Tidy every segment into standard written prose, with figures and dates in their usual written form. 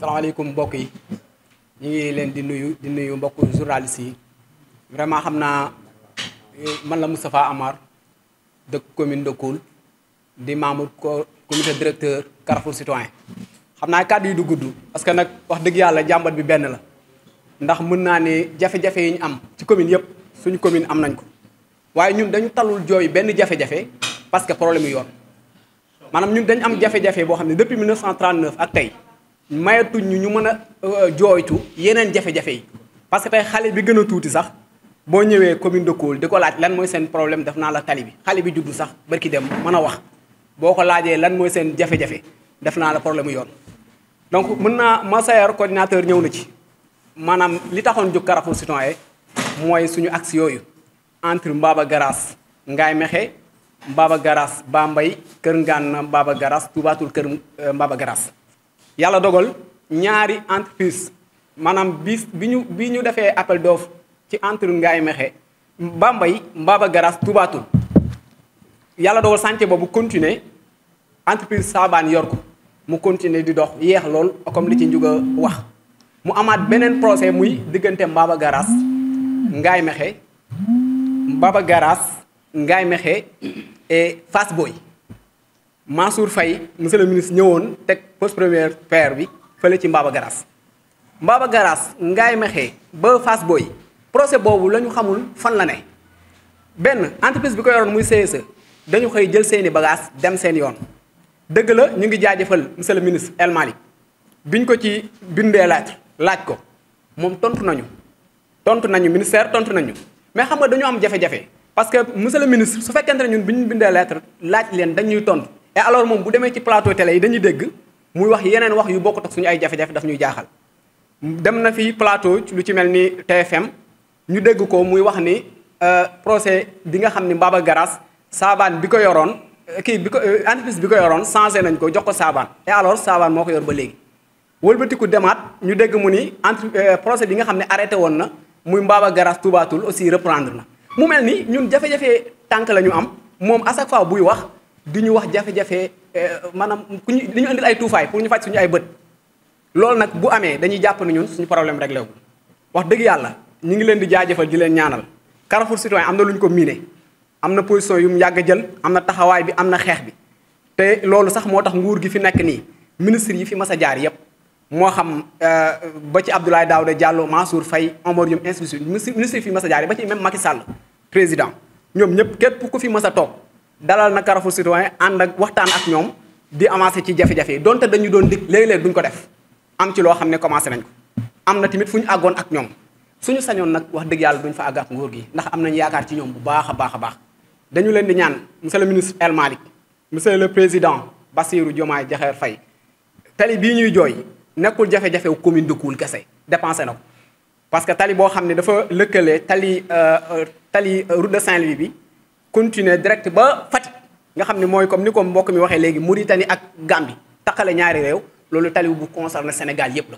salaamaaleykum mbokk yi ñu ngi leen di nuyu mbokk journalistes yi vraiment xam naa man la Moustapha Amar dëkk commune de Koul di membre comité directeur Carrefour Citoyen xam naa kàddu yi du gudd parce que nag wax dëgg yàlla jàmbat bi benn la ndax mën naa ne jafe-jafe yi ñu am ci commune yëpp suñu commune am nañ ko waaye ñun dañu talul jooy benn jafe-jafe parce que problème yu yoon maanaam ñun dañu am jafe-jafe boo xam ne depuis 1939 ak tey mayatuñ ñu mën a jooytu yeneen jafe-jafe yi parce que tey xale bi gën a tuuti sax boo ñëwee commune de Koul di ko laaj lan mooy seen problème def naa la tali bi xale bi juddu sax barki dem mën a wax boo ko laajee lan mooy seen jafe-jafe def naa la problème yoon donc mën naa Massaer coordinateur ñëw na ci maanaam li taxoon jóg Carrefour Citoyen mooy suñu axe yooyu entre Mbaba Garaas Ngaye Mékhé Mbaba Garaas Bambey Kër Ngana Mbaba Garaas Touba Toul Kër Mbaba Garaas yàlla dogal ñaari entreprise maanaam bi ñu defee appel d'offre ci entre Ngaye Mékhé Bambey Mbaba Garaas Touba Toul yàlla dogal chantier boobu continuer entreprise Saabaan yor ko mu continuer di dox yeex lool comme li ci njuga wax mu amaat beneen procès muy diggante Mbaba Garaas Ngaye Mékhé Mbaba Garaas Ngaye Mékhé et Fass Boy Mansour Faye monsieur le ministre ñëwoon teg poste première pierre bi fële ci Mbaba Garaas Mbaba Garaas Ngaye Mékhé ba Fass Boy procès boobu la ñu xamul fan la ne benn entreprise bi ko yoroon muy CSE dañu xëy jël seeni bagage dem seen yoon dëgg la ñu ngi jaajëfal monsieur le ministre El Malick biñ ko ci bindee laaj ko moom tontu nañu ministère tontu nañu mais xam nga dañu am jafe-jafe parce que monsieur le ministre su fekkente ne ñun bi ñu bindee lettre laaj leen dañuy tontu et alors moom bu demee ci plateau télé yi dañuy dégg muy wax yeneen wax yu bokkut ak suñu ay jafe-jafe daf ñuy jaaxal dem na fi plateau lu ci mel ni TFM ñu dégg ko muy wax ni procès bi nga xam ni Mbaba Garaas Saabaan bi ko yoroon entreprise bi ko yoroon changé nañ ko jox ko Saabaan et alors Saabaan moo ko yor ba léegi wëlbatiku demaat ñu dégg mu ni procès bi nga xam ne arrêté woon na muy Mbaba Garaas Touba Toul aussi reprendre na mu mel ni ñun jafe-jafe tànk la ñu am moom à chaque fois buy wax di ñu wax jafe-jafe maanaam ku ñu di ñu indil ay tuufaay pour ñu faj suñu ay bët loolu nag bu amee dañuy jàpp ne ñun suñu problème réglé wu wax dëgg yàlla ñu ngi leen di jaajëfal di leen ñaanal Carrefour Citoyen am na lu ñu ko miine am na position yu mu yàgg a jël am na taxawaay bi am na xeex bi te loolu sax moo tax nguur gi fi nekk nii ministre yi fi mas a jaar yépp moo xam ba ci Abdoulaye Daouda Diallo Mansour Faye Omar Youm institution ministre yi fi mas a jaar ba ci même Macky Sall président ñoom ñëpp képp ku fi mas a toog dalal na Carrefour Citoyen ànd ak waxtaan ak ñoom di avancer ci jafe-jafe yi donte dañu doon dig léeg-léeg duñ ko def am ci loo xam ne commencé nañ ko am na tamit fu ñu àggoon ak ñoom suñu sañoon nag wax dëgg yàlla duñ fa àgg ak nguur gi ndax am nañ yaakaar ci ñoom bu baax a baax dañu leen di ñaan monsieur le ministre El Malick monsieur le président Bassirou Diomaye Diakhar Faye tali bii ñuy jooy nekkul jafe-jafe wu commune de Koul kese dépensé na ko parce que tali boo xam ne dafa lëkkale tali route de Saint-Louis bi continuer direct ba Fatick nga xam ne mooy comme ni ko mbokk mi waxee léegi Mauritanie ak Gambie taqale ñaari réew loolu tali bu concerné Sénégal yépp la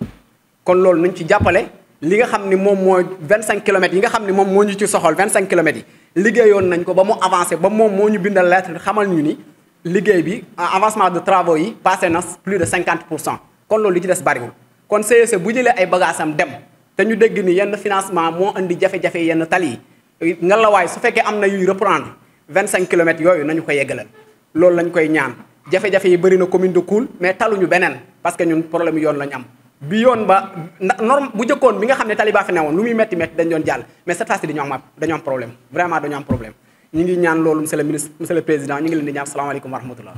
kon loolu nañ ci jàppale li nga xam ni moom mooy 25 kilomètres yi nga xam ni moom moo ñu ci soxal 25 kilomètres yi liggéeyoon nañ ko ba mu avancé ba moom moo ñu bindal lettre xamal ñu ni liggéey bi avancement de travaux yi passé na plus de 50% kon loolu li ci des bariwul kon CSE bu jëlee ay bagaasam dem te ñu dégg ni yenn financement moo indi jafe-jafe yenn tali yi nga la waay su fekkee am na yuy reprendre 25 kilomètres yooyu nañu ko yeggalal loolu lañ koy ñaan jafe-jafe yi bëri na commune de Koul mais taluñu beneen parce que ñun problème yoon lañu am bi yoon ba norme bu jëkkoon bi nga xam ne tali baa fi newoon lu muy métti dañ doon jàll mais cette fois-ci dañu am problème vraiment dañu am problème ñu ngi ñaan loolu monsieur le ministre monsieur le président ñu ngi leen di ñaan salaamaaleykum wa rahmatullah